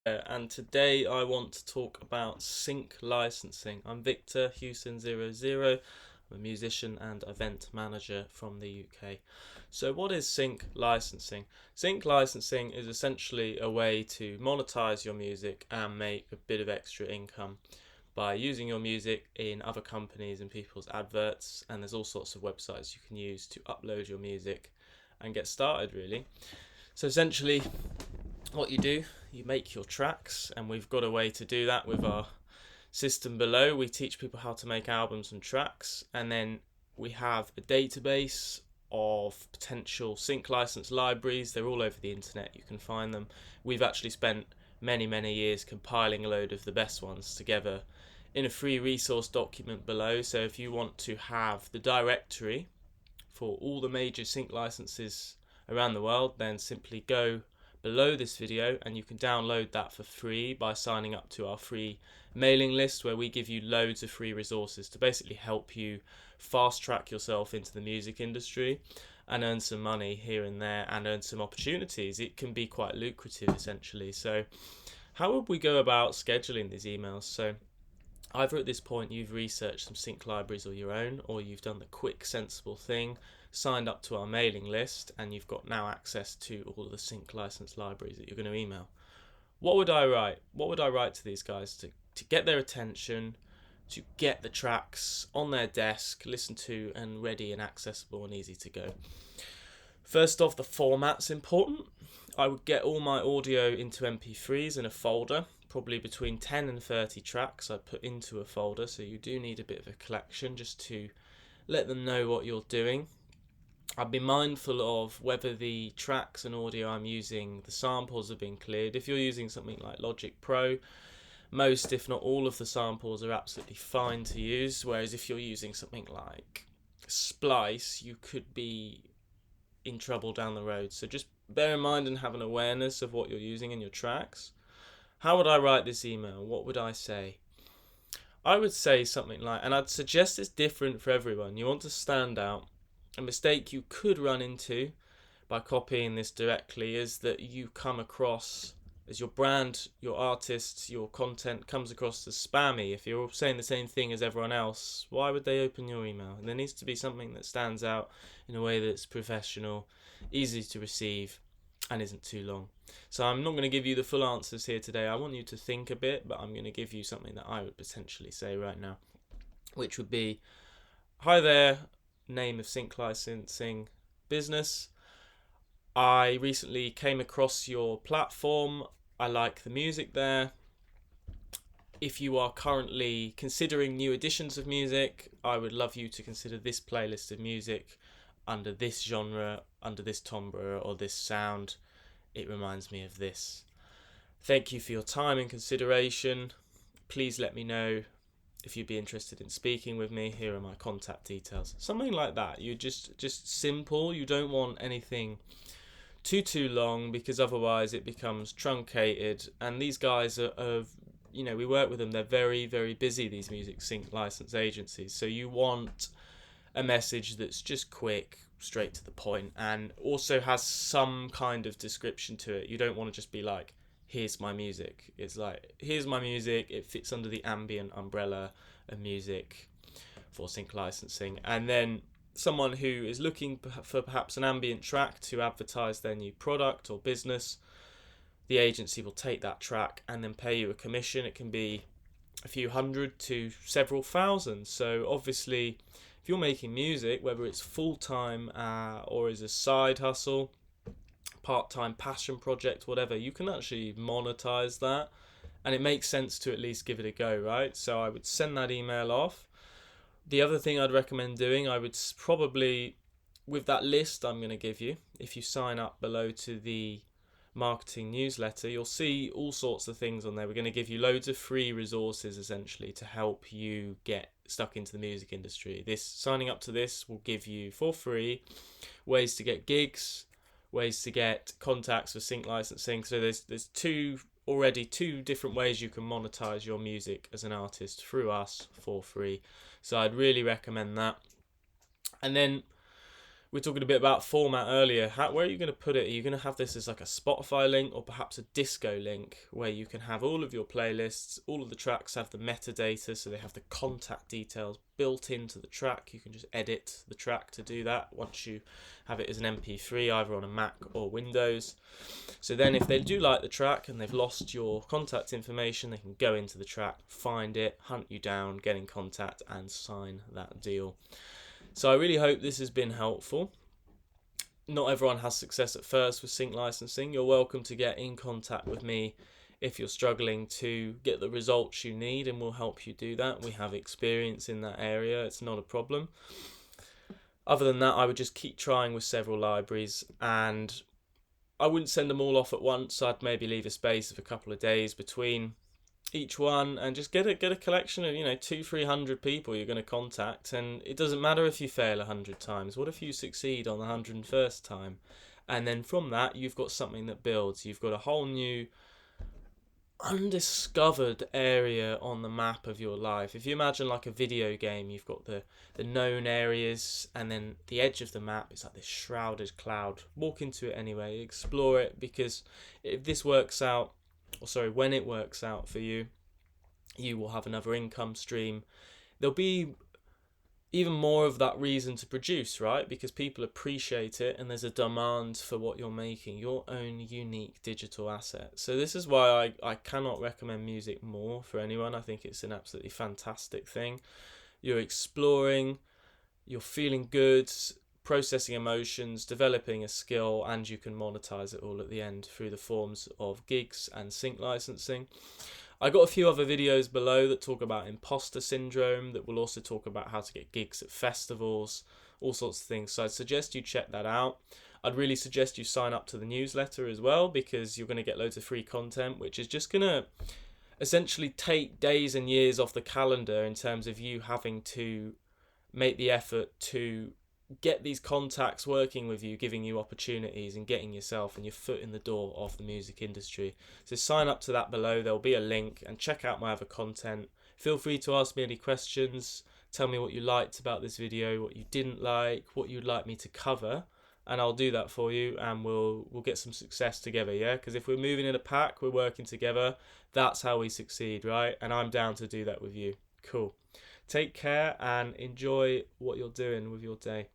And today I want to talk about sync licensing. I'm Victor Hewson00. I'm a musician and event manager from the UK. So, what is sync licensing? Sync licensing is essentially a way to monetize your music and make a bit of extra income by using your music in other companies and people's adverts. And there's all sorts of websites you can use to upload your music and get started, really. So, essentially, what you do, you make your tracks, and we've got a way to do that with our system below. We teach people how to make albums and tracks, and then we have a database of potential sync license libraries. They're all over the internet, you can find them. We've actually spent many years compiling a load of the best ones together in a free resource document below. So if you want to have the directory for all the major sync licenses around the world, then simply go below this video and you can download that for free by signing up to our free mailing list, where we give you loads of free resources to basically help you fast track yourself into the music industry and earn some money here and there and earn some opportunities. It can be quite lucrative essentially. So how would we go about scheduling these emails? So either at this point you've researched some sync libraries of your own, or you've done the quick sensible thing, signed up to our mailing list, and you've got now access to all of the sync license libraries that you're going to email. What would I write? What would I write to these guys to get their attention, to get the tracks on their desk, listened to and ready and accessible and easy to go? First off, the format's important. I would get all my audio into MP3s in a folder, probably between 10 and 30 tracks I put into a folder, so you do need a bit of a collection just to let them know what you're doing. I'd be mindful of whether the tracks and audio I'm using, the samples have been cleared. If you're using something like Logic Pro, most if not all of the samples are absolutely fine to use, whereas if you're using something like Splice, you could be in trouble down the road. So just bear in mind and have an awareness of what you're using in your tracks. How would I write this email? What would I say? I would say something like, and I'd suggest it's different for everyone. You want to stand out. A mistake you could run into by copying this directly is that you come across as your brand, your artist, your content comes across as spammy. If you're saying the same thing as everyone else, why would they open your email? And there needs to be something that stands out in a way that's professional, easy to receive, and isn't too long. So I'm not going to give you the full answers here today. I want you to think a bit, but I'm going to give you something that I would potentially say right now, which would be, hi there, name of sync licensing business. I recently came across your platform. I like the music there. If you are currently considering new editions of music, I would love you to consider this playlist of music under this genre, under this timbre or this sound. It reminds me of this. Thank you for your time and consideration. Please let me know if you'd be interested in speaking with me. Here are my contact details. Something like that. You just simple. You don't want anything too long, because otherwise it becomes truncated. And these guys are we work with them. They're very busy, these music sync license agencies. So you want a message that's just quick, straight to the point, and also has some kind of description to it. You don't want to just be like, here's my music. It's like, here's my music. It fits under the ambient umbrella of music for sync licensing. And then someone who is looking for perhaps an ambient track to advertise their new product or business, the agency will take that track and then pay you a commission. It can be a few hundred to several thousand. So obviously, if you're making music, whether it's full-time or as a side hustle, part-time passion project, whatever, you can actually monetize that, and it makes sense to at least give it a go, right? So I would send that email off. The other thing I'd recommend doing, I would probably, with that list I'm going to give you, if you sign up below to the marketing newsletter, you'll see all sorts of things on there. We're going to give you loads of free resources essentially to help you get stuck into the music industry. Signing up to this will give you for free ways to get gigs, ways to get contacts for sync licensing. So there's already two different ways you can monetize your music as an artist through us for free. So I'd really recommend that. And then we're talking a bit about format earlier. Where are you going to put it? Are you going to have this as like a Spotify link or perhaps a disco link where you can have all of your playlists, all of the tracks have the metadata, so they have the contact details built into the track. You can just edit the track to do that once you have it as an MP3 either on a Mac or Windows. So then if they do like the track and they've lost your contact information, they can go into the track, find it, hunt you down, get in contact and sign that deal. So I really hope this has been helpful. Not everyone has success at first with sync licensing. You're welcome to get in contact with me if you're struggling to get the results you need, and we'll help you do that. We have experience in that area. It's not a problem. Other than that, I would just keep trying with several libraries, and I wouldn't send them all off at once. I'd maybe leave a space of a couple of days between each one and just get a collection of 200-300 people you're going to contact. And it doesn't matter if you fail 100 times. What if you succeed on the 101st time? And then from that you've got something that builds. You've got a whole new undiscovered area on the map of your life. If you imagine like a video game, you've got the known areas, and then the edge of the map is like this shrouded cloud. Walk into it anyway, explore it, because if this works out, when it works out for you, you will have another income stream. There'll be even more of that reason to produce, right? Because people appreciate it and there's a demand for what you're making, your own unique digital asset. So this is why I cannot recommend music more for anyone. I think it's an absolutely fantastic thing. You're exploring, you're feeling good, processing emotions, developing a skill, and you can monetize it all at the end through the forms of gigs and sync licensing. I got a few other videos below that talk about imposter syndrome, that will also talk about how to get gigs at festivals, all sorts of things. So I'd suggest you check that out. I'd really suggest you sign up to the newsletter as well, because you're going to get loads of free content, which is just going to essentially take days and years off the calendar in terms of you having to make the effort to get these contacts working with you, giving you opportunities and getting yourself and your foot in the door of the music industry. So sign up to that below. There'll be a link, and check out my other content. Feel free to ask me any questions. Tell me what you liked about this video, what you didn't like, what you'd like me to cover, and I'll do that for you, and we'll get some success together, yeah? Because if we're moving in a pack, we're working together, that's how we succeed, right? And I'm down to do that with you. Cool. Take care and enjoy what you're doing with your day.